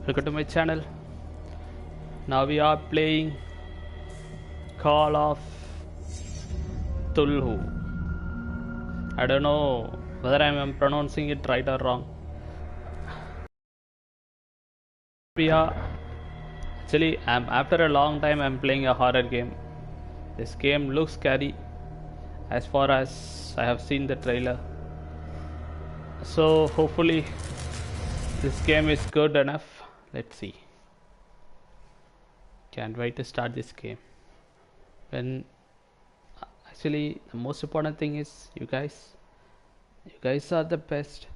Welcome to my channel. Now we are playing Call of Cthulhu. I don't know whether I am pronouncing it right or wrong. Actually, after a long time I'm playing a horror game. This game looks scary as far as I have seen the trailer. So hopefully this game is good enough. Let's see. Can't wait to start this game. Actually, the most important thing is you guys are the best.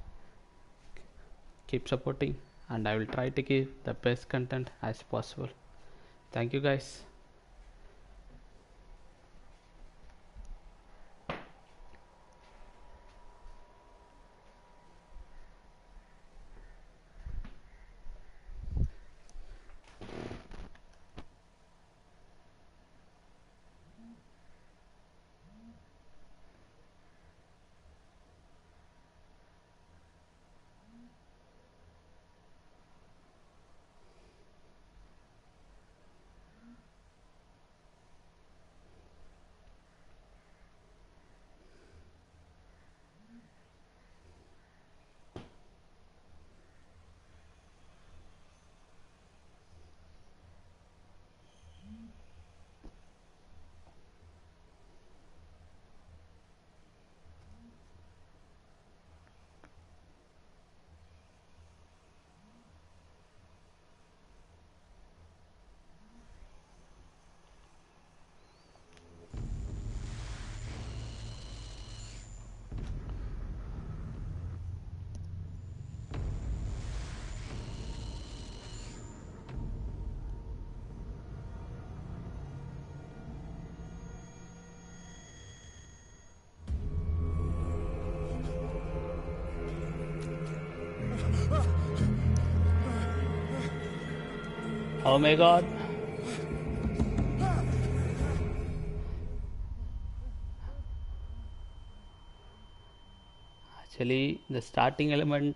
Keep supporting, and I will try to give the best content as possible. Thank you guys. Oh my god. Actually, the starting element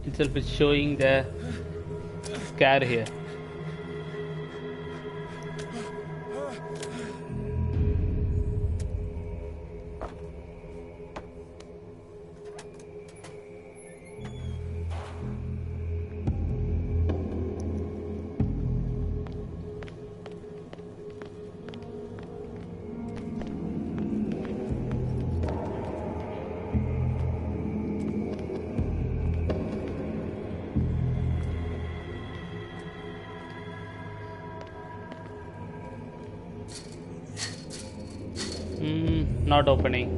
itself is showing the scare here. Not opening.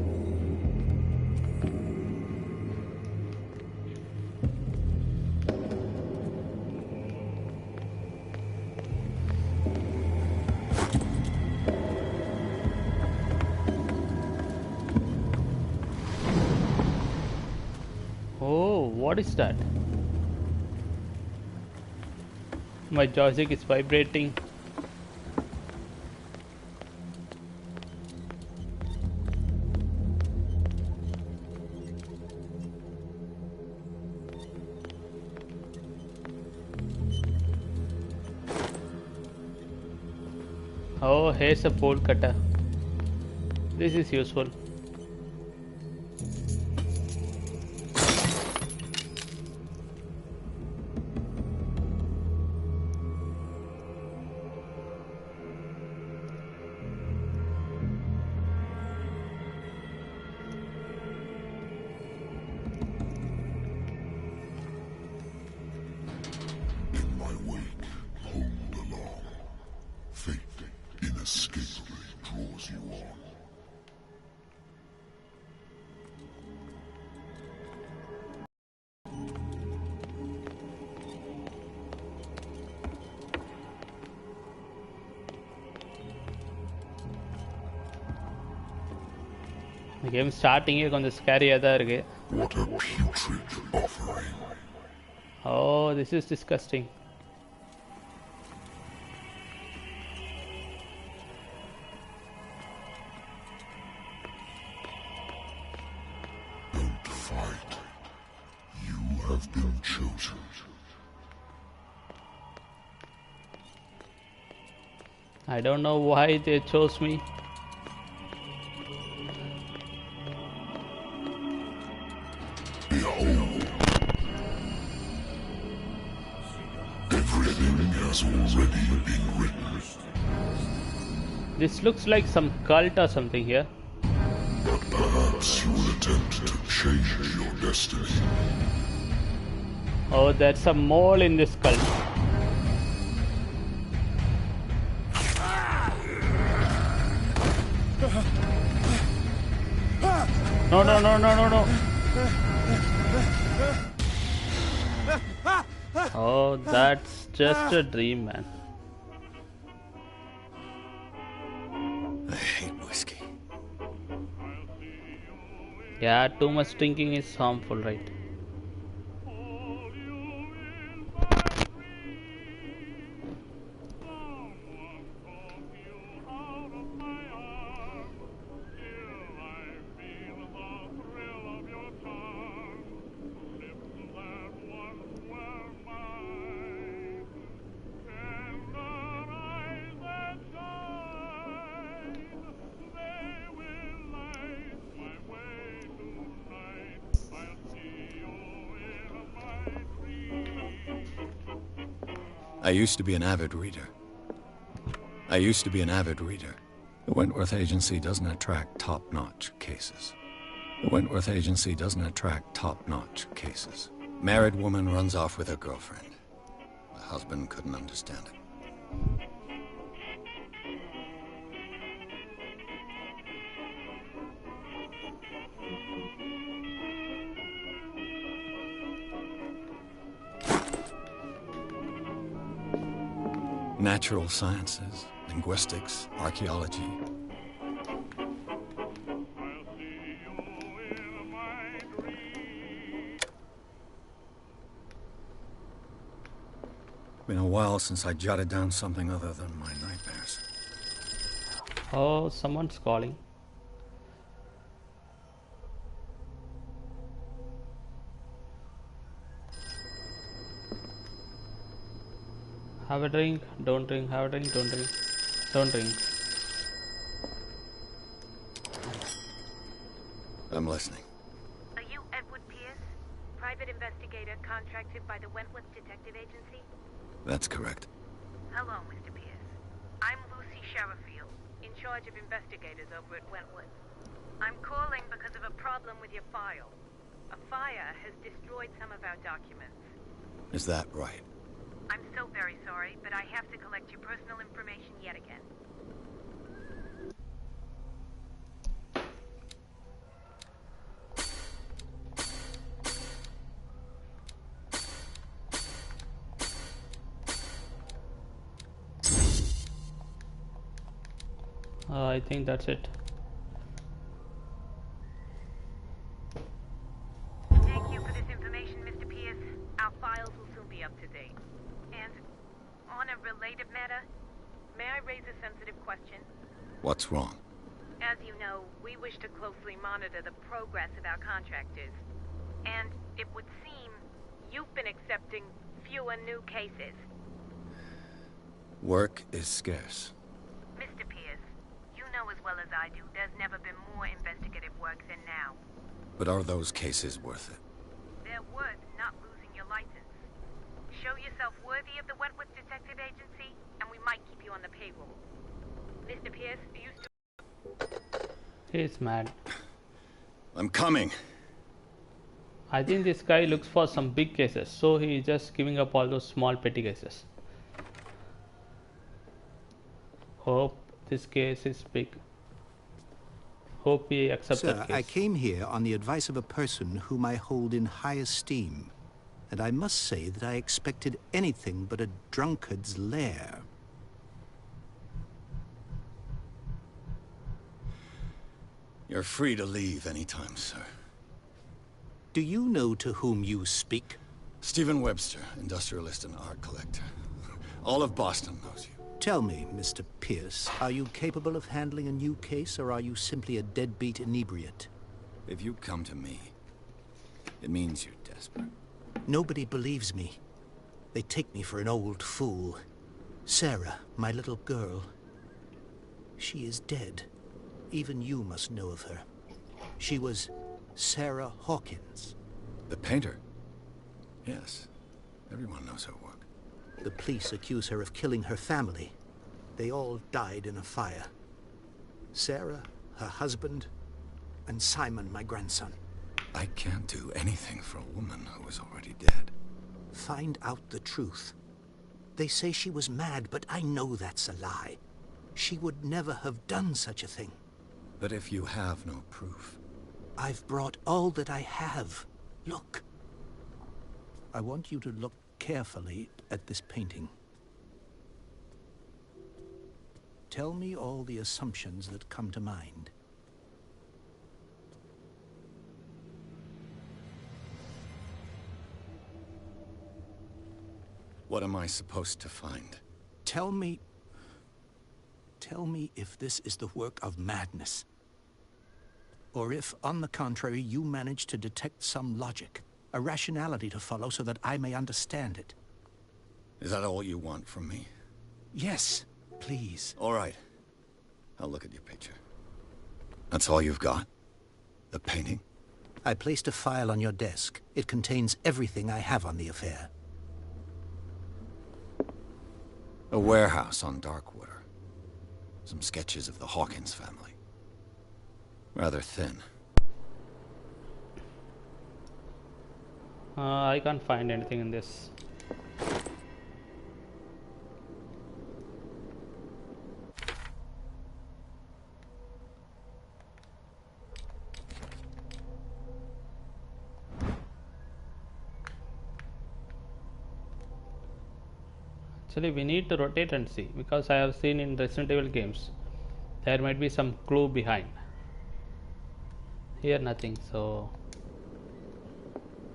Oh, what is that? My joystick is vibrating. Oh, here's a pole cutter. This is useful. The game starting கொஞ்சம் ஸ்கேரியா தான் இருக்கு. What a putrid offering. Oh, this is disgusting. Don't fight. You have been chosen. I don't know why they chose me. Behold. Everything has already been written. This looks like some cult or something here. But perhaps you will attempt to change your destiny. Oh, there's a mole in this cult. No, no, no, no, no, no. Oh, that's just a dream, man. I hate whiskey. Yeah, too much drinking is harmful, right? I used to be an avid reader. The Wentworth Agency doesn't attract top-notch cases. Married woman runs off with her girlfriend. The husband couldn't understand it. Natural sciences, linguistics, archaeology. Been a while since I jotted down something other than my nightmares. Oh, someone's calling. Have a drink, don't drink, have a drink, don't drink, don't drink. I'm listening. Are you Edward Pierce, private investigator contracted by the Wentworth Detective Agency? That's correct. Hello, Mr. Pierce. I'm Lucy Sherifield, in charge of investigators over at Wentworth. I'm calling because of a problem with your file. A fire has destroyed some of our documents. Is that right? I'm so very sorry, but I have to collect your personal information yet again. I think that's it. Thank you for this information, Mr. Pierce. Our files will soon be up to date. And on a related matter, may I raise a sensitive question? What's wrong? As you know, we wish to closely monitor the progress of our contractors. And it would seem you've been accepting fewer new cases. Work is scarce. Mr. Pierce, you know as well as I do, there's never been more investigative work than now. But are those cases worth it? They're worth not losing your license. Show yourself worthy of the Wentworth Detective Agency, and we might keep you on the payroll. Mr. Pierce, you still... He's mad. I'm coming. I think this guy looks for some big cases, so he is just giving up all those small petty cases. Hope this case is big. Hope he accepts that Sir, case. I came here on the advice of a person whom I hold in high esteem, and I must say that I expected anything but a drunkard's lair. You're free to leave anytime, sir. Do you know to whom you speak? Stephen Webster, industrialist and art collector. All of Boston knows you. Tell me, Mr. Pierce, are you capable of handling a new case, or are you simply a deadbeat inebriate? If you come to me, it means you're desperate. Nobody believes me. They take me for an old fool. Sarah, my little girl, She is dead. Even you must know of her. She was Sarah Hawkins. The painter? Yes. Everyone knows her work. The police accuse her of killing her family. They all died in a fire. Sarah, her husband, and Simon, my grandson. I can't do anything for a woman who is already dead. Find out the truth. They say she was mad, but I know that's a lie. She would never have done such a thing. But if you have no proof... I've brought all that I have. Look. I want you to look carefully at this painting. Tell me all the assumptions that come to mind. What am I supposed to find? Tell me if this is the work of madness. Or if, on the contrary, you manage to detect some logic, a rationality to follow so that I may understand it. Is that all you want from me? Yes, please. All right. I'll look at your picture. That's all you've got? The painting? I placed a file on your desk. It contains everything I have on the affair. A warehouse on Darkwater. Some sketches of the Hawkins family. Rather thin. I can't find anything in this. Actually, we need to rotate and see, because I have seen in Resident Evil games there might be some clue behind. Here nothing, so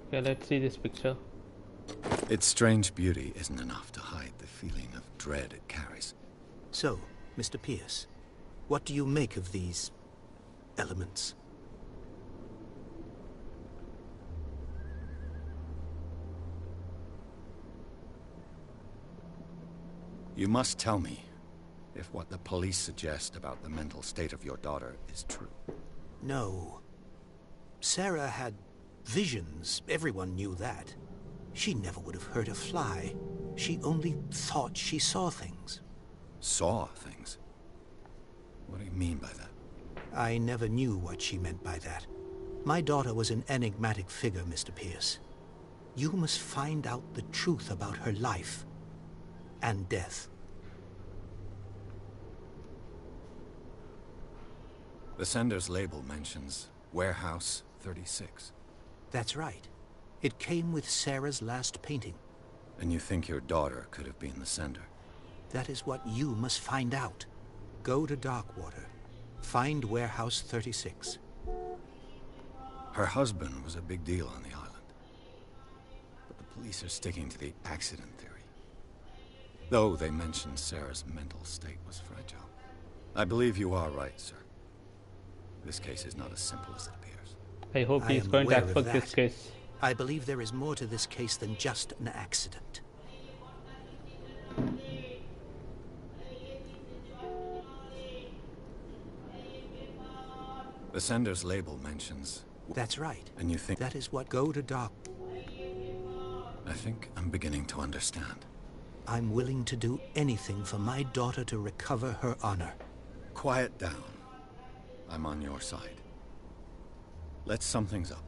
okay, let's see this picture. Its strange beauty isn't enough to hide the feeling of dread it carries. So, Mr. Pierce, what do you make of these elements? You must tell me if what the police suggest about the mental state of your daughter is true. No. Sarah had visions. Everyone knew that. She never would have hurt a fly. She only thought she saw things. Saw things? What do you mean by that? I never knew what she meant by that. My daughter was an enigmatic figure, Mr. Pierce. You must find out the truth about her life and death. The sender's label mentions Warehouse 36. That's right. It came with Sarah's last painting. And you think your daughter could have been the sender? That is what you must find out. Go to Darkwater. Find Warehouse 36. Her husband was a big deal on the island. But the police are sticking to the accident theory. Though they mentioned Sarah's mental state was fragile. I believe you are right, sir. This case is not as simple as it appears. I hope I he's am going to aware of expect that. this case. I believe there is more to this case than just an accident. The sender's label mentions... That's right. And you think... That is what go to Dark... I think I'm beginning to understand. I'm willing to do anything for my daughter to recover her honor. Quiet down. I'm on your side. Let's sum things up.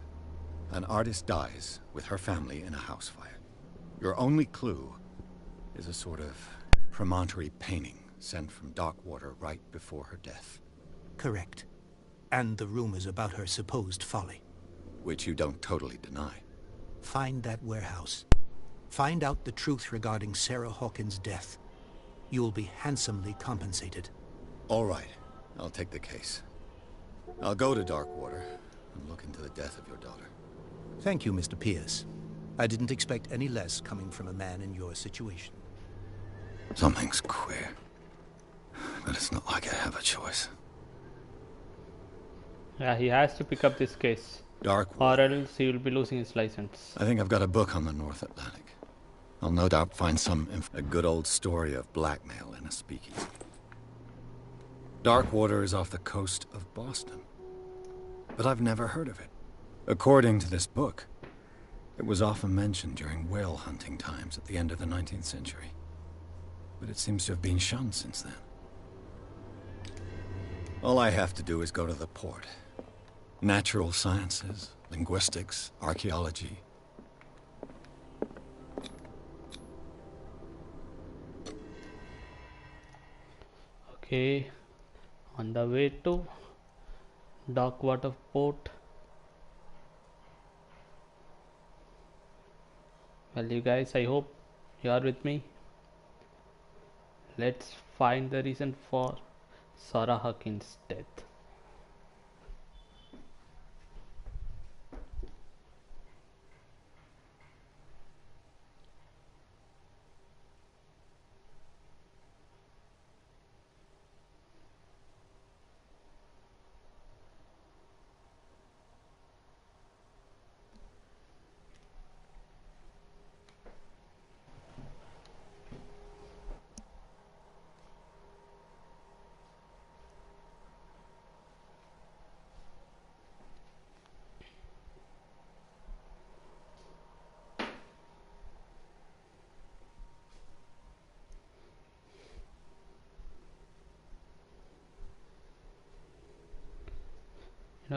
An artist dies with her family in a house fire. Your only clue is a sort of promontory painting sent from Darkwater right before her death. Correct. And the rumors about her supposed folly. Which you don't totally deny. Find that warehouse. Find out the truth regarding Sarah Hawkins' death. You'll be handsomely compensated. All right. I'll take the case. I'll go to Darkwater and look into the death of your daughter. Thank you, Mr. Pierce. I didn't expect any less coming from a man in your situation. Something's queer. But it's not like I have a choice. Yeah, he has to pick up this case, Darkwater. or else he will be losing his license. I think I've got a book on the North Atlantic. I'll no doubt find a good old story of blackmail in a speakeasy. Darkwater is off the coast of Boston, but I've never heard of it. According to this book, it was often mentioned during whale hunting times at the end of the 19th century, but it seems to have been shunned since then. All I have to do is go to the port. Natural sciences, linguistics, archaeology. Okay, on the way to Darkwater Port. Well, you guys, I hope you are with me. Let's find the reason for Sarah Hawkins' death.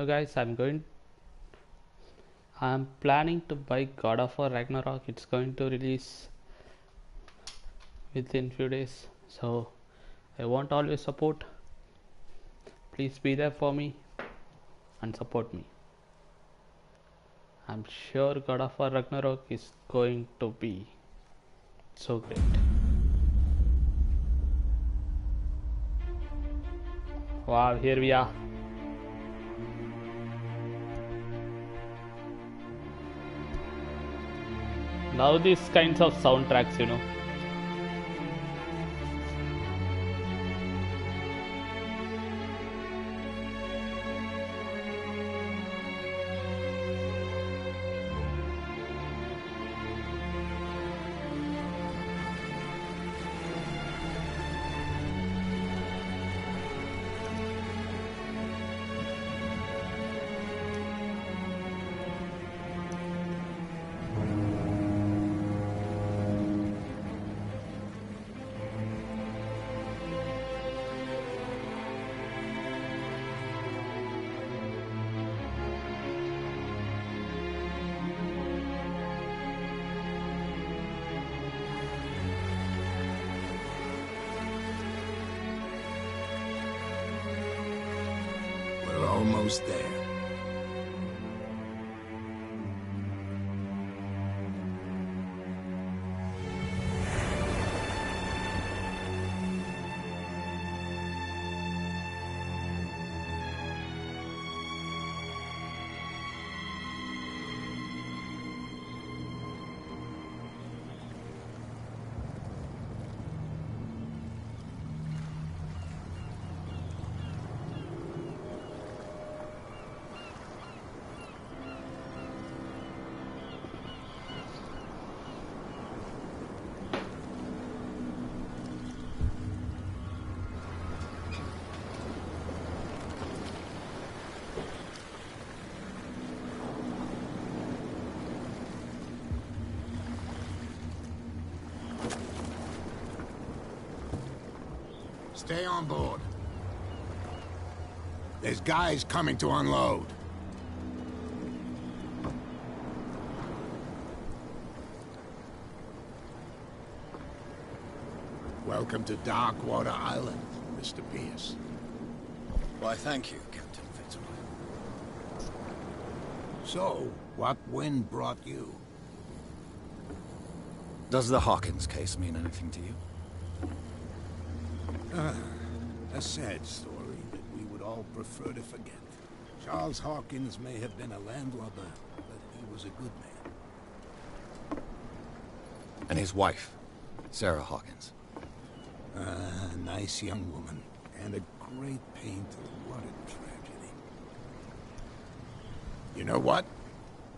Guys, I'm planning to buy God of War Ragnarok. It's going to release within few days, so I want all your support. Please be there for me and support me. I'm sure God of War Ragnarok is going to be so great. Wow, here we are. Now these kinds of soundtracks, We're almost there. Stay on board. There's guys coming to unload. Welcome to Darkwater Island, Mr. Pierce. Why, thank you, Captain Fitzroy. So, what wind brought you? Does the Hawkins case mean anything to you? A sad story that we would all prefer to forget. Charles Hawkins may have been a landlubber, but he was a good man. And his wife, Sarah Hawkins. A nice young woman, and a great painter. What a tragedy. You know what?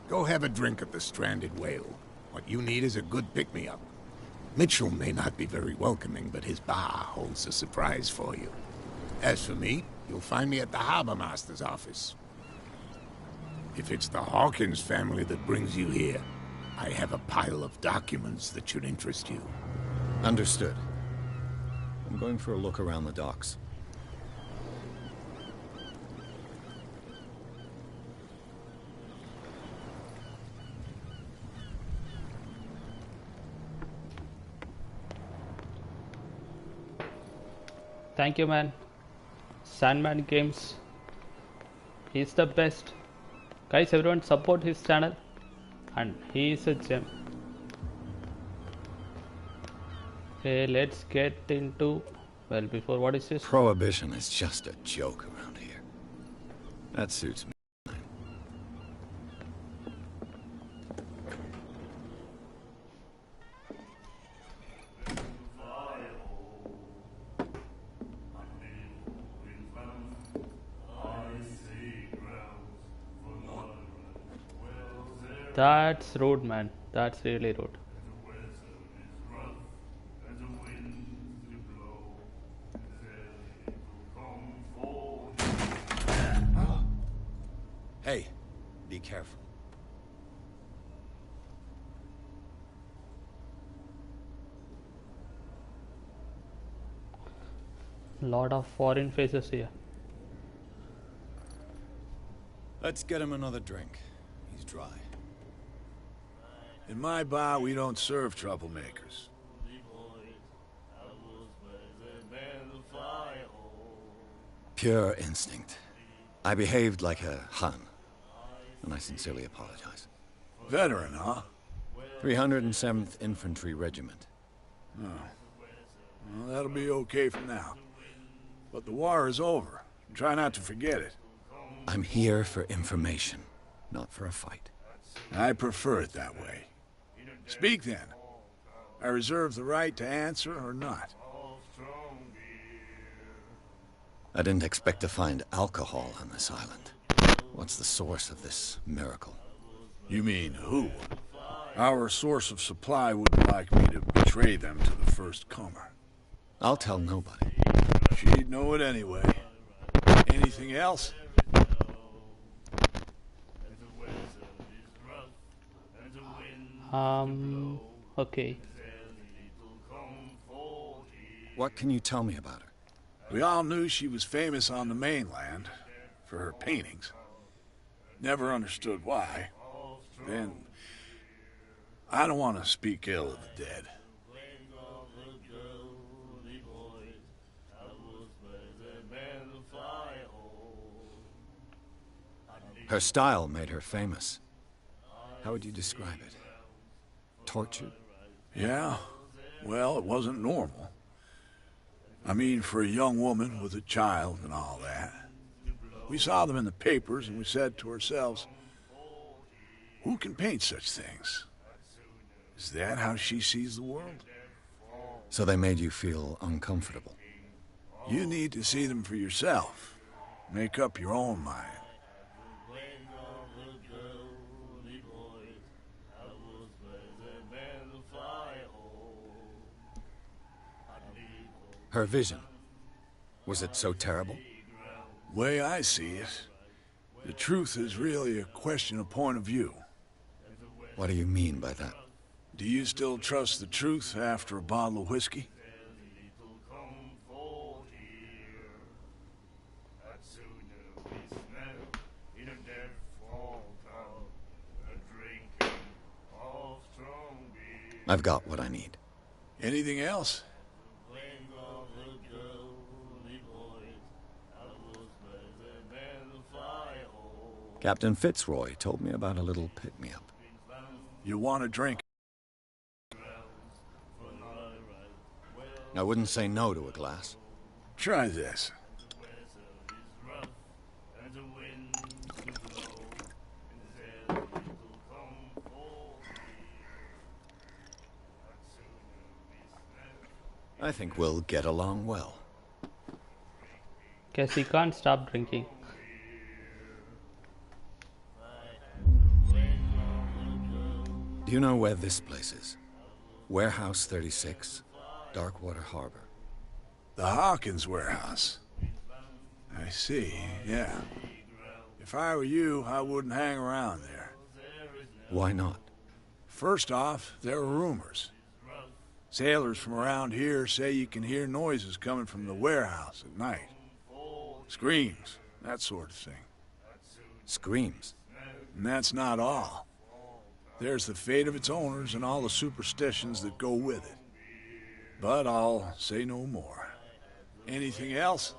Go have a drink at the Stranded Whale. What you need is a good pick-me-up. Mitchell may not be very welcoming, but his bar holds a surprise for you. As for me, you'll find me at the Harbor Master's office. If it's the Hawkins family that brings you here, I have a pile of documents that should interest you. Understood. I'm going for a look around the docks. Thank you, man. Sandman Games. He's the best. Guys, everyone support his channel. And he is a gem. Okay, let's get into... Well, before, what is this? Prohibition is just a joke around here. That suits me. That's rude, man. That's really rude. Hey, be careful. Lot of foreign faces here. Let's get him another drink. He's dry. In my bar, we don't serve troublemakers. Pure instinct. I behaved like a Hun, and I sincerely apologize. Veteran, huh? 307th Infantry Regiment. Oh. Well, that'll be okay for now. But the war is over. Try not to forget it. I'm here for information, not for a fight. I prefer it that way. Speak then. I reserve the right to answer or not. I didn't expect to find alcohol on this island. What's the source of this miracle? You mean who? Our source of supply wouldn't like me to betray them to the first comer. I'll tell nobody. She'd know it anyway. Anything else? Okay. What can you tell me about her? We all knew she was famous on the mainland for her paintings. Never understood why. Then, I don't want to speak ill of the dead. Her style made her famous. How would you describe it? Tortured? Yeah, well, it wasn't normal. I mean, for a young woman with a child and all that. We saw them in the papers and we said to ourselves, who can paint such things? Is that how she sees the world? So they made you feel uncomfortable? You need to see them for yourself. Make up your own mind. Her vision. Was it so terrible? Way I see it, the truth is really a question of point of view. What do you mean by that? Do you still trust the truth after a bottle of whiskey? I've got what I need. Anything else? Captain Fitzroy told me about a little pick-me-up. You want a drink? I wouldn't say no to a glass. Try this. I think we'll get along well. Guess he can't stop drinking. Do you know where this place is? Warehouse 36, Darkwater Harbor. The Hawkins warehouse. I see, yeah. If I were you, I wouldn't hang around there. Why not? First off, there are rumors. Sailors from around here say you can hear noises coming from the warehouse at night. Screams, that sort of thing. Screams? And that's not all. There's the fate of its owners and all the superstitions that go with it. But I'll say no more. Anything else?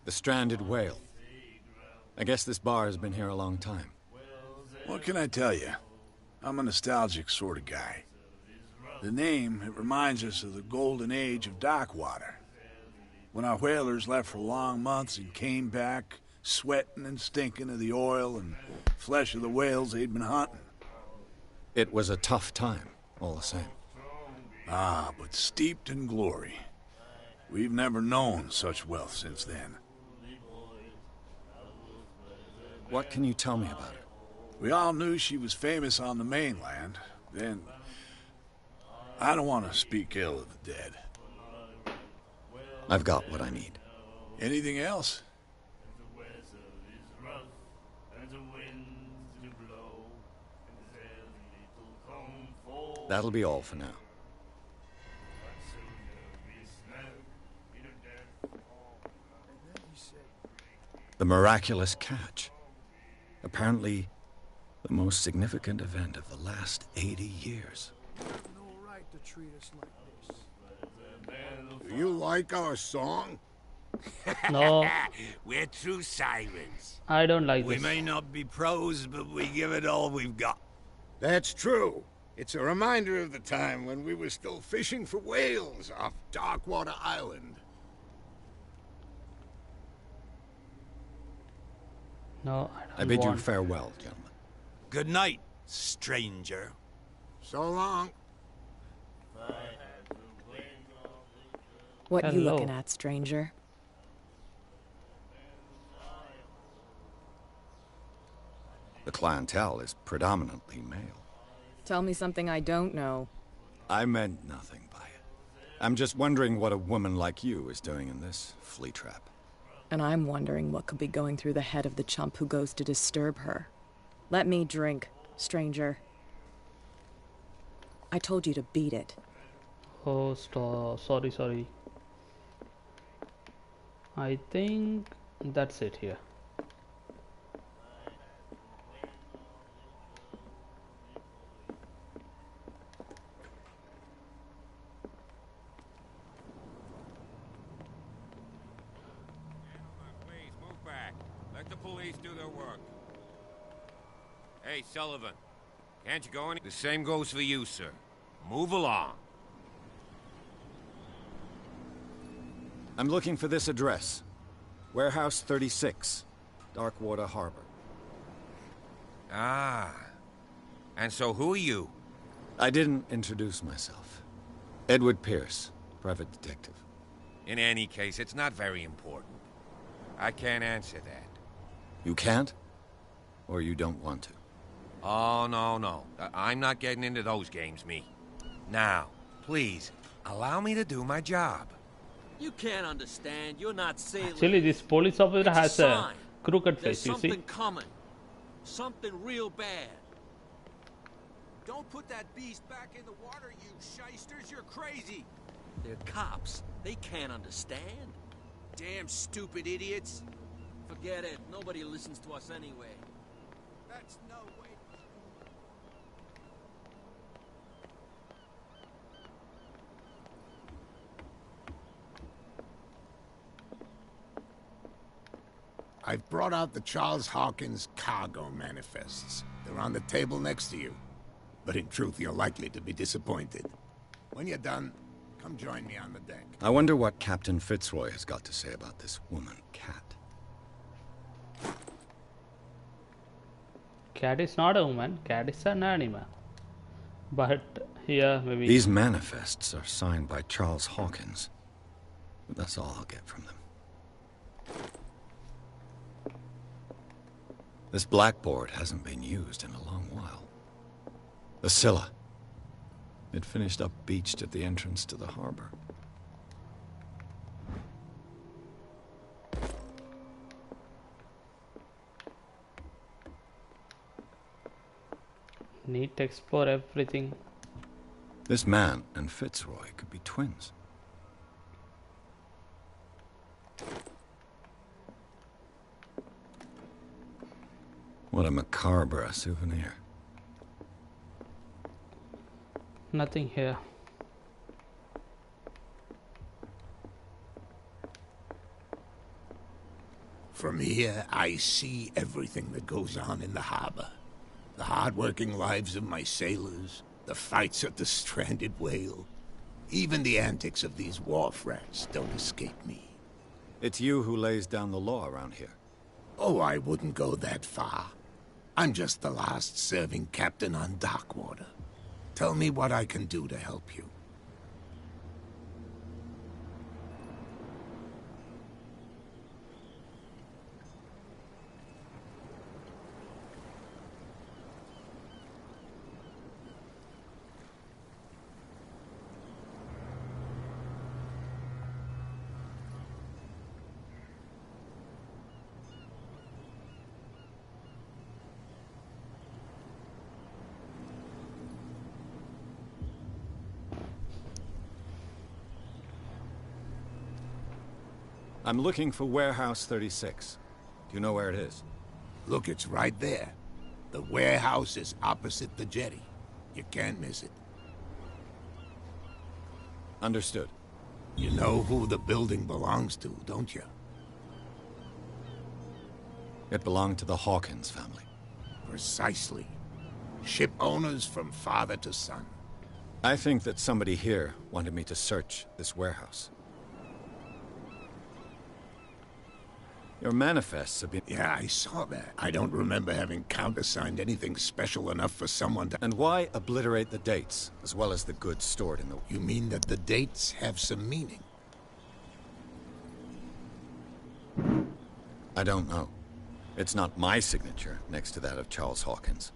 The stranded whale. I guess this bar has been here a long time. What can I tell you? I'm a nostalgic sort of guy. The name, it reminds us of the golden age of dockwater. When our whalers left for long months and came back, sweating and stinking of the oil and flesh of the whales they'd been hunting. It was a tough time, all the same. Ah, but steeped in glory. We've never known such wealth since then. What can you tell me about her? We all knew she was famous on the mainland. Then, I don't want to speak ill of the dead. I've got what I need. Anything else? That'll be all for now. The miraculous catch. Apparently, the most significant event of the last 80 years. No right to treat us like this. Do you like our song? No, We're true sirens. I don't like We this. may not be pros, but we give it all we've got. That's true. It's a reminder of the time when we were still fishing for whales off Darkwater Island. No, I I don't bid you want. farewell, gentlemen. Good night, stranger. So long. What you Hello. looking at, stranger? The clientele is predominantly male. Tell me something I don't know. I meant nothing by it. I'm just wondering what a woman like you is doing in this flea trap. And I'm wondering what could be going through the head of the chump who goes to disturb her. Let me drink, stranger. I told you to beat it. Oh, sorry. I think that's it here. Please, move back. Let the police do their work. Hey, Sullivan. Can't you go any... The same goes for you, sir. Move along. I'm looking for this address. Warehouse 36, Darkwater Harbor. Ah. And so who are you? I didn't introduce myself. Edward Pierce, private detective. In any case, it's not very important. I can't answer that. You can't? Or you don't want to? Oh, no. I'm not getting into those games, me. Now, please, allow me to do my job. You can't understand. You're not sailing. Actually, this police officer It's a has a sign. crooked There's face, you something see. coming. Something real bad. Don't put that beast back in the water, you shysters. You're crazy. They're cops. They can't understand. Damn stupid idiots. Forget it. Nobody listens to us anyway. That's no way. I've brought out the Charles Hawkins cargo manifests. They're on the table next to you. But in truth, you're likely to be disappointed. When you're done, come join me on the deck. I wonder what Captain Fitzroy has got to say about this woman, Cat. Cat is not a woman, cat is an animal. But here, maybe. These manifests are signed by Charles Hawkins. But that's all I'll get from them. This blackboard hasn't been used in a long while. The Scylla. It finished up beached at the entrance to the harbor. Need to explore everything. This man and Fitzroy could be twins. What a macabre souvenir. Nothing here. From here, I see everything that goes on in the harbor. The hard-working lives of my sailors, the fights at the stranded whale. Even the antics of these wharf rats don't escape me. It's you who lays down the law around here. Oh, I wouldn't go that far. I'm just the last serving captain on Darkwater. Tell me what I can do to help you. I'm looking for Warehouse 36. Do you know where it is? Look, it's right there. The warehouse is opposite the jetty. You can't miss it. Understood. You know who the building belongs to, don't you? It belonged to the Hawkins family. Precisely. Ship owners from father to son. I think that somebody here wanted me to search this warehouse. Your manifests have been... Yeah, I saw that. I don't remember having countersigned anything special enough for someone to... And why obliterate the dates, as well as the goods stored in the... You mean that the dates have some meaning? I don't know. It's not my signature next to that of Charles Hawkins.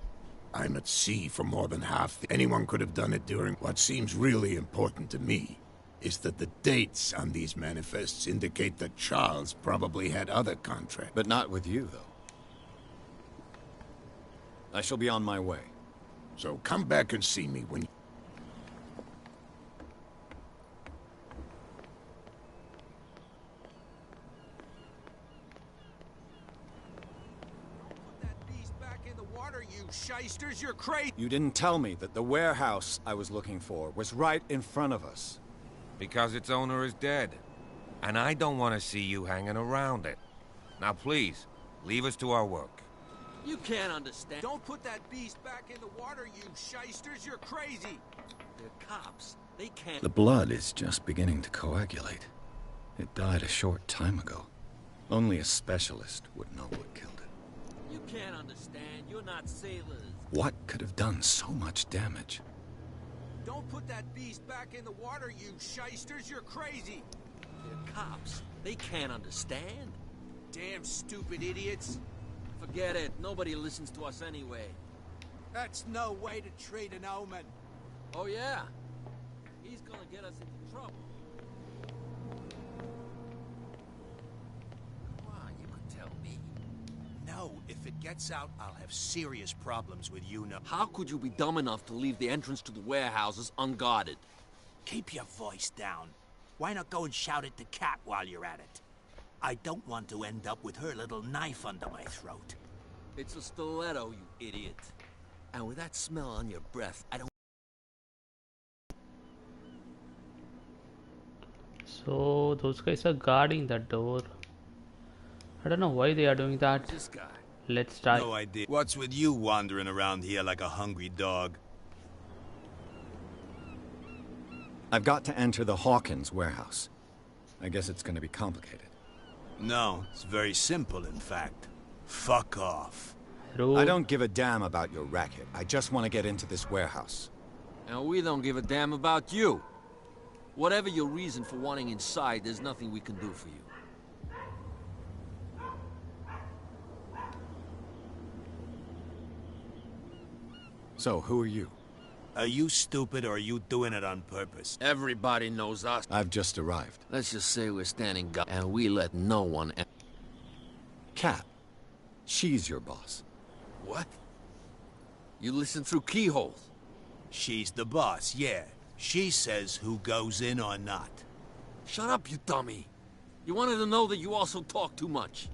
I'm at sea for more than half. Anyone could have done it during... What seems really important to me is that the dates on these manifests indicate that Charles probably had other contracts. But not with you, though. I shall be on my way. So come back and see me when... Put that beast back in the water, you shysters! You're crazy! You didn't tell me that the warehouse I was looking for was right in front of us. Because its owner is dead. And I don't want to see you hanging around it. Now please, leave us to our work. You can't understand. Don't put that beast back in the water, you shysters! You're crazy! They're cops. They can't... The blood is just beginning to coagulate. It died a short time ago. Only a specialist would know what killed it. You can't understand. You're not sailors. What could have done so much damage? Don't put that beast back in the water, you shysters! You're crazy! They're cops. They can't understand. Damn stupid idiots. Forget it. Nobody listens to us anyway. That's no way to treat an omen. Oh yeah? He's gonna get us into trouble. Come on, you could tell me. No, if it gets out, I'll have serious problems with you now. How could you be dumb enough to leave the entrance to the warehouses unguarded? Keep your voice down. Why not go and shout at the cat while you're at it? I don't want to end up with her little knife under my throat. It's a stiletto, you idiot. And with that smell on your breath, I don't... So those guys are guarding the door. I don't know why they are doing that. This guy. Let's try. No idea. What's with you wandering around here like a hungry dog? I've got to enter the Hawkins warehouse. I guess it's going to be complicated. No, it's very simple, in fact. Fuck off. Rude. I don't give a damn about your racket. I just want to get into this warehouse. And we don't give a damn about you. Whatever your reason for wanting inside, there's nothing we can do for you. So, who are you? Are you stupid or are you doing it on purpose? Everybody knows us. I've just arrived. Let's just say we're standing guard, and we let no one... Cat. She's your boss. What? You listen through keyholes? She's the boss, yeah. She says who goes in or not. Shut up, you dummy. You wanted to know that you also talk too much.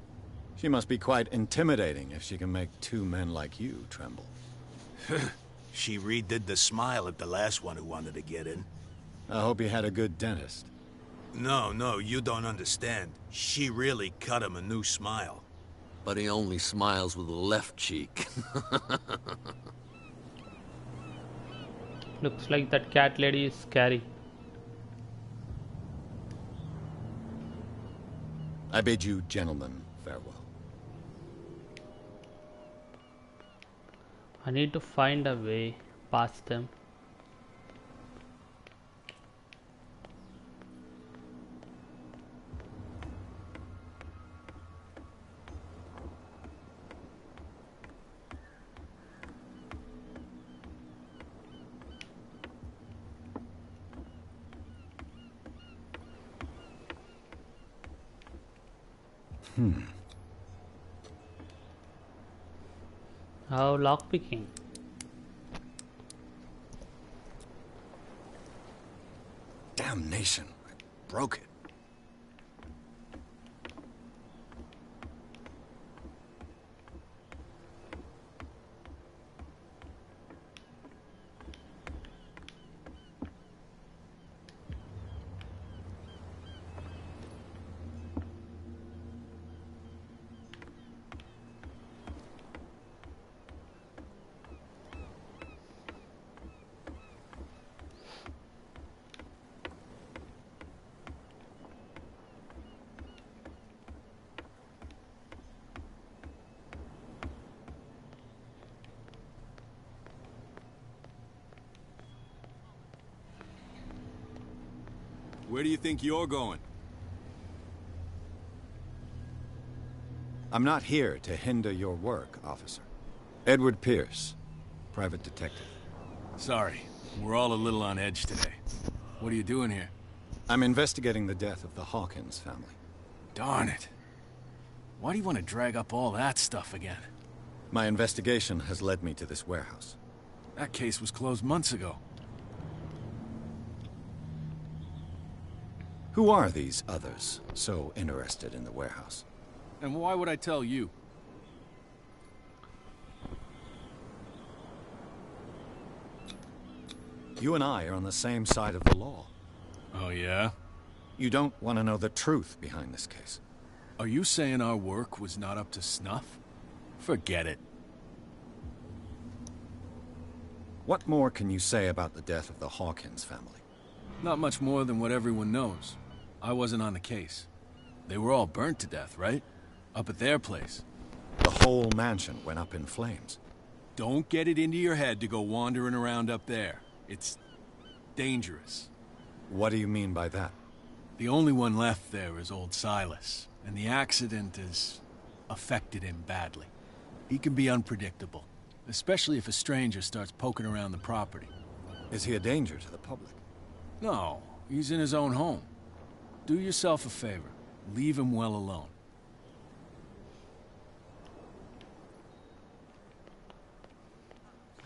She must be quite intimidating if she can make two men like you tremble. She redid the smile at the last one who wanted to get in. I hope he had a good dentist. No, you don't understand. She really cut him a new smile. But he only smiles with the left cheek. Looks like that cat lady is scary. I bid you gentlemen farewell. I need to find a way past them. Oh, lockpicking. Damnation. I broke it. Where do you think you're going? I'm not here to hinder your work, officer. Edward Pierce, private detective. Sorry, we're all a little on edge today. What are you doing here? I'm investigating the death of the Hawkins family. Darn it. Why do you want to drag up all that stuff again? My investigation has led me to this warehouse. That case was closed months ago. Who are these others so interested in the warehouse? And why would I tell you? You and I are on the same side of the law. Oh, yeah? You don't want to know the truth behind this case. Are you saying our work was not up to snuff? Forget it. What more can you say about the death of the Hawkins family? Not much more than what everyone knows. I wasn't on the case. They were all burnt to death, right? Up at their place. The whole mansion went up in flames. Don't get it into your head to go wandering around up there. It's dangerous. What do you mean by that? The only one left there is old Silas, and the accident has affected him badly. He can be unpredictable, especially if a stranger starts poking around the property. Is he a danger to the public? No, he's in his own home. Do yourself a favor. Leave him well alone.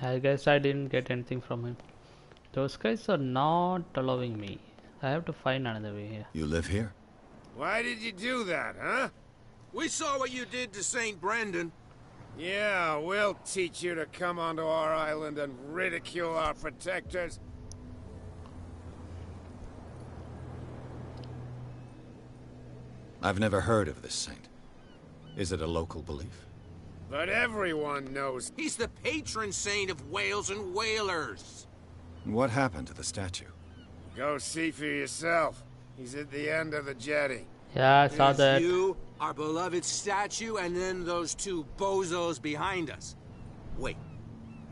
I guess I didn't get anything from him. Those guys are not allowing me. I have to find another way here. You live here? Why did you do that, huh? We saw what you did to St. Brendan. Yeah, we'll teach you to come onto our island and ridicule our protectors. I've never heard of this saint. Is it a local belief? But everyone knows He's the patron saint of whales and whalers. What happened to the statue? Go see for yourself. He's at the end of the jetty. Yeah, I saw There's that. you, our beloved statue, and then those two bozos behind us. Wait,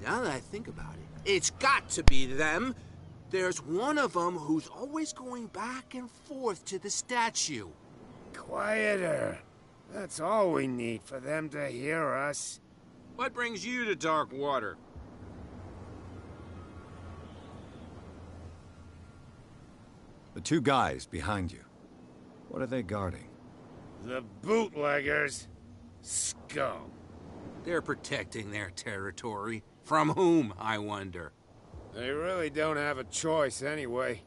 now that I think about it, it's got to be them. There's one of them who's always going back and forth to the statue. Quieter. That's all we need for them to hear us. What brings you to dark water? The two guys behind you. What are they guarding? The bootleggers. Scum. They're protecting their territory. From whom, I wonder? They really don't have a choice anyway.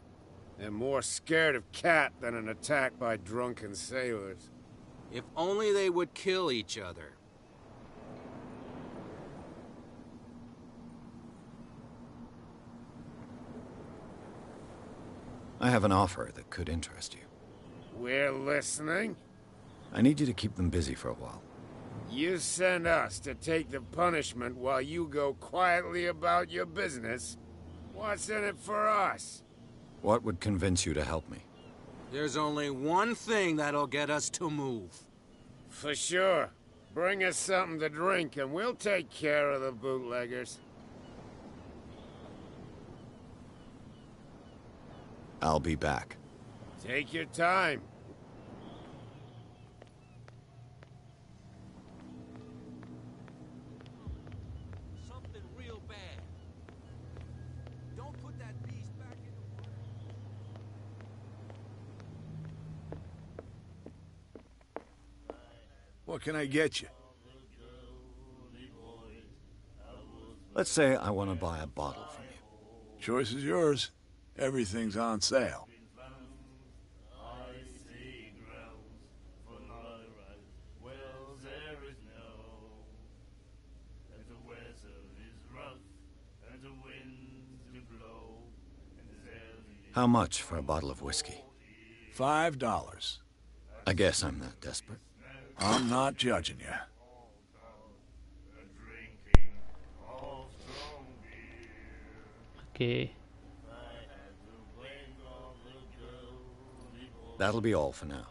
They're more scared of Cat than an attack by drunken sailors. If only they would kill each other. I have an offer that could interest you. We're listening. I need you to keep them busy for a while. You send us to take the punishment while you go quietly about your business. What's in it for us? What would convince you to help me? There's only one thing that'll get us to move. For sure. Bring us something to drink and we'll take care of the bootleggers. I'll be back. Take your time. Something real bad. Don't put that beast back in the water. What can I get you? Let's say I want to buy a bottle from you. Choice is yours. Everything's on sale. How much for a bottle of whiskey? $5. I guess I'm that desperate. I'm not judging you. Okay. That'll be all for now.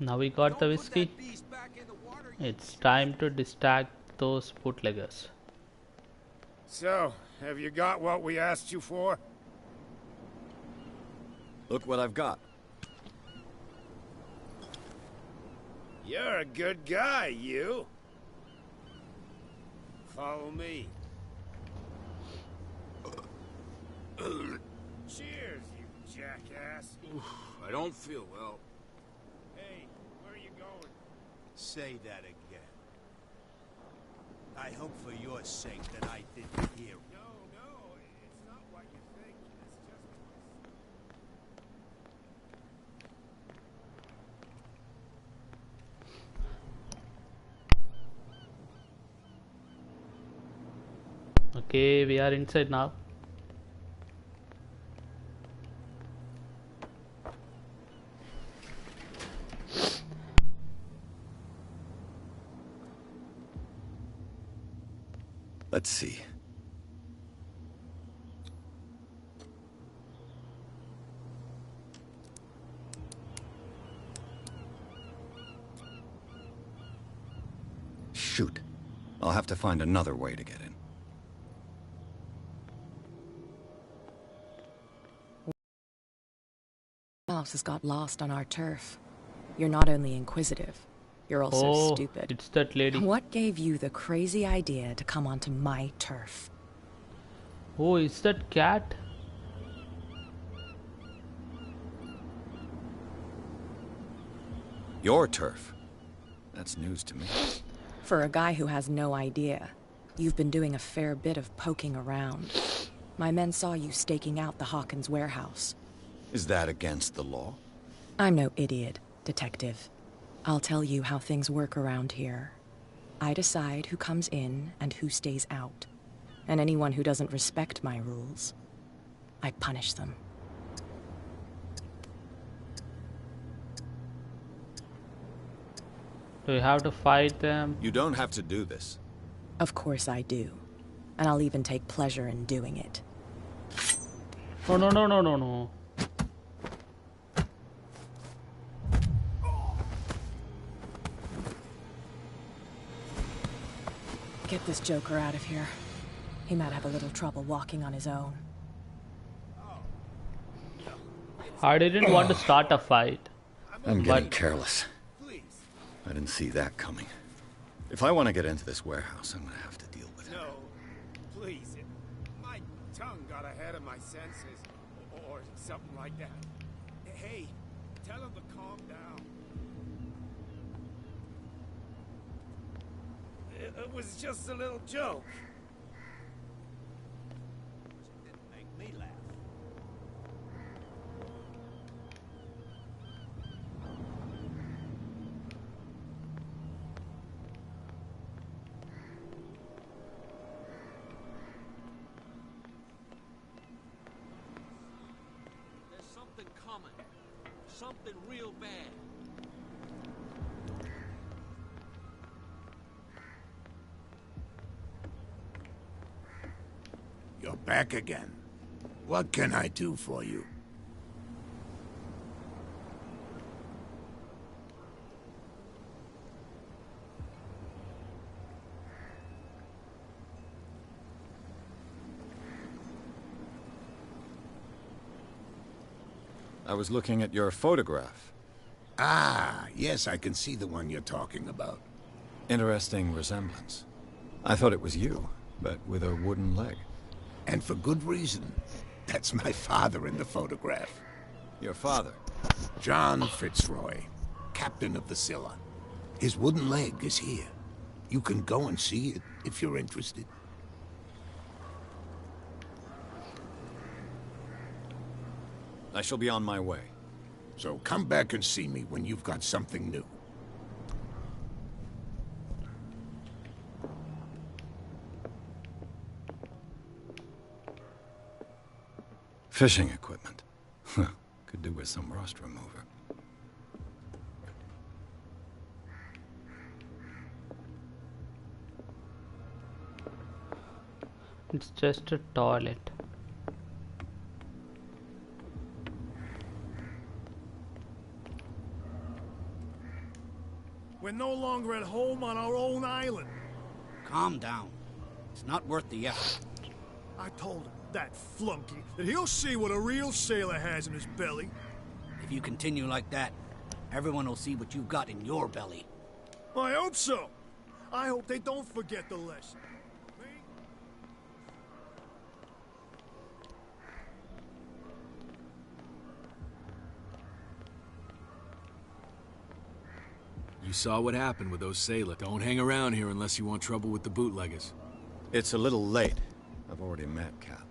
Now we got the whiskey. It's time to distract those bootleggers. So, have you got what we asked you for? Look what I've got. You're a good guy, you. Follow me. Cheers, you jackass. I don't feel well. Hey, where are you going? Say that again. I hope for your sake that I didn't hear. No, it's not what you think. It's just... Okay, we are inside now. Let's see. Shoot. I'll have to find another way to get in. House has got lost on our turf. You're not only inquisitive, you're also stupid. It's that lady. What gave you the crazy idea to come onto my turf? Oh, is that cat? Your turf? That's news to me. For a guy who has no idea, you've been doing a fair bit of poking around. My men saw you staking out the Hawkins warehouse. Is that against the law? I'm no idiot, Detective. I'll tell you how things work around here. I decide who comes in and who stays out. And anyone who doesn't respect my rules, I punish them. Do we have to fight them? You don't have to do this. Of course I do. And I'll even take pleasure in doing it. Oh, no. Get this joker out of here. He might have a little trouble walking on his own. I didn't want to start a fight. I'm getting careless. I didn't see that coming. If I want to get into this warehouse, I'm gonna have to deal with it. No, please. My tongue got ahead of my senses. Or something like that. Hey, tell him to calm down. It was just a little joke. It didn't make me laugh. There's something coming. Something real bad. You're back again. What can I do for you? I was looking at your photograph. Ah, yes, I can see the one you're talking about. Interesting resemblance. I thought it was you, but with a wooden leg. And for good reason. That's my father in the photograph. Your father? John Fitzroy, captain of the Scylla. His wooden leg is here. You can go and see it if you're interested. I shall be on my way. So come back and see me when you've got something new. Fishing equipment. Could do with some rust remover. It's just a toilet. We're no longer at home on our own island. Calm down. It's not worth the effort. I told him, that flunky, that he'll see what a real sailor has in his belly. If you continue like that, everyone will see what you've got in your belly. I hope so. I hope they don't forget the lesson. You saw what happened with those sailors. Don't hang around here unless you want trouble with the bootleggers. It's a little late. I've already met Cap.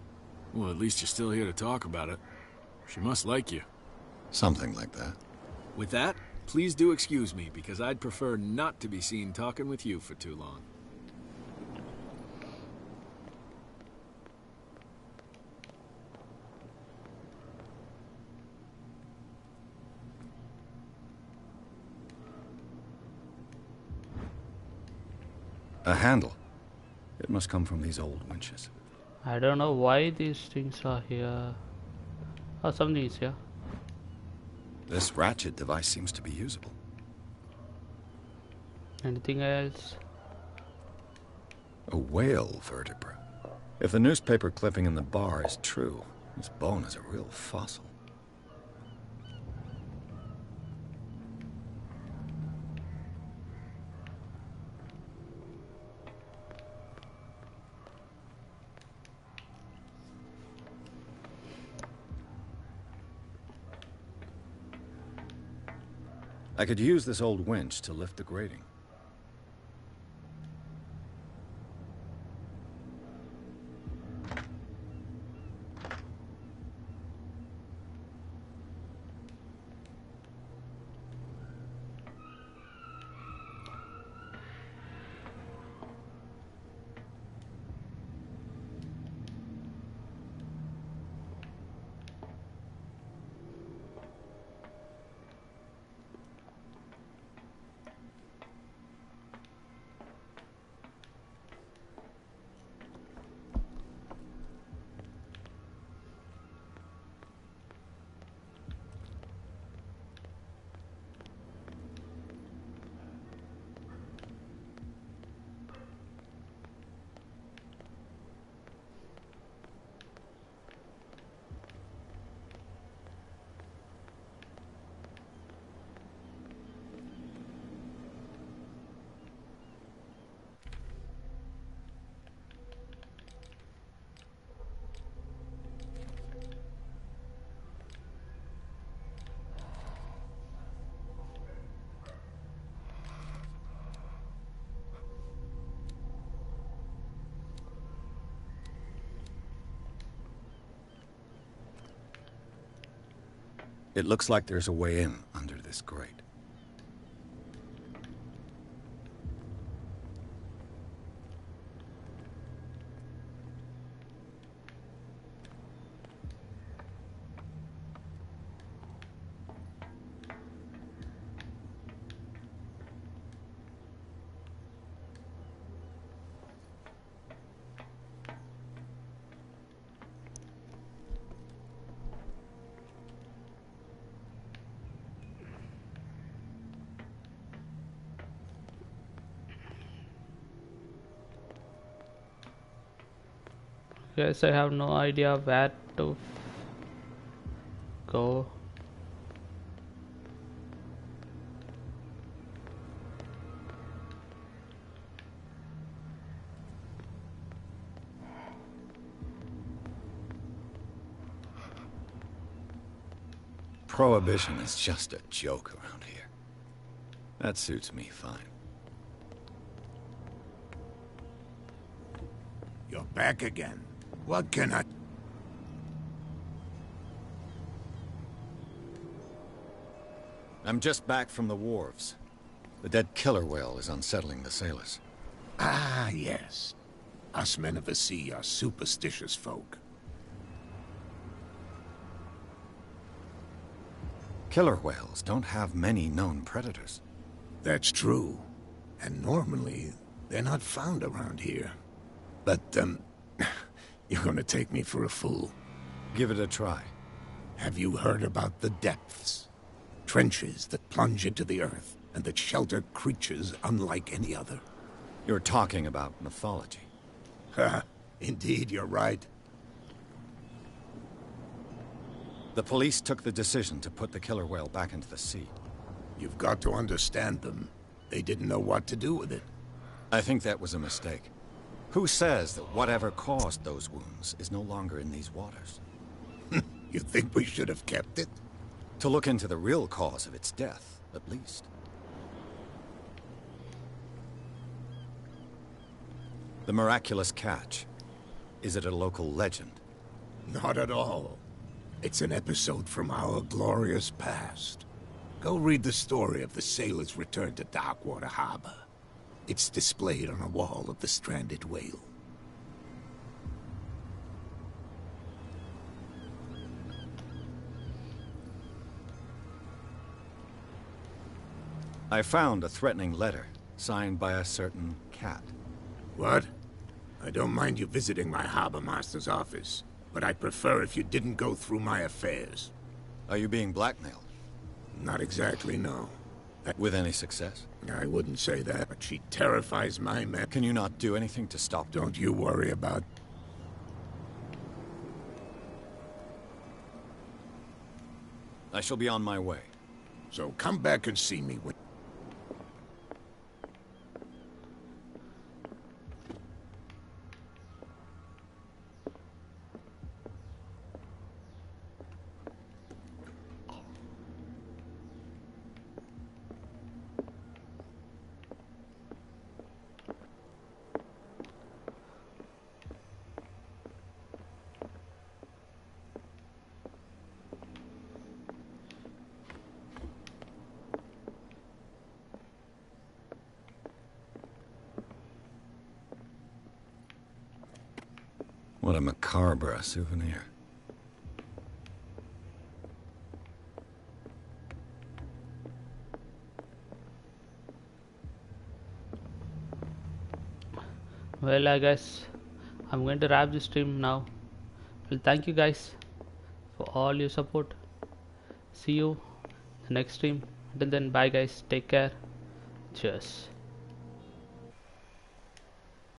Well, at least you're still here to talk about it. She must like you. Something like that. With that, please do excuse me, because I'd prefer not to be seen talking with you for too long. A handle. It must come from these old winches. I don't know why these things are here. Oh, something is here. This ratchet device seems to be usable. Anything else? A whale vertebra. If the newspaper clipping in the bar is true, this bone is a real fossil. I could use this old winch to lift the grating. It looks like there's a way in under this grate. Guys, I have no idea where to go. Prohibition is just a joke around here. That suits me fine. You're back again. What can I... I'm just back from the wharves. The dead killer whale is unsettling the sailors. Ah, yes. Us men of the sea are superstitious folk. Killer whales don't have many known predators. That's true. And normally, they're not found around here. But, you're gonna take me for a fool. Give it a try. Have you heard about the depths? Trenches that plunge into the earth, and that shelter creatures unlike any other. You're talking about mythology. Ha! Indeed, you're right. The police took the decision to put the killer whale back into the sea. You've got to understand them. They didn't know what to do with it. I think that was a mistake. Who says that whatever caused those wounds is no longer in these waters? You think we should have kept it? To look into the real cause of its death, at least. The miraculous catch. Is it a local legend? Not at all. It's an episode from our glorious past. Go read the story of the sailor's return to Darkwater Harbor. It's displayed on a wall of the stranded whale. I found a threatening letter, signed by a certain cat. What? I don't mind you visiting my harbor master's office, but I'd prefer if you didn't go through my affairs. Are you being blackmailed? Not exactly, no. With any success? I wouldn't say that, but she terrifies my men. Can you not do anything to stop her? Don't you worry about... I shall be on my way. So come back and see me when... What a macabre souvenir. Well, I guess I'm going to wrap this stream now. Well, thank you guys for all your support. See you in the next stream. Until then, bye guys. Take care. Cheers.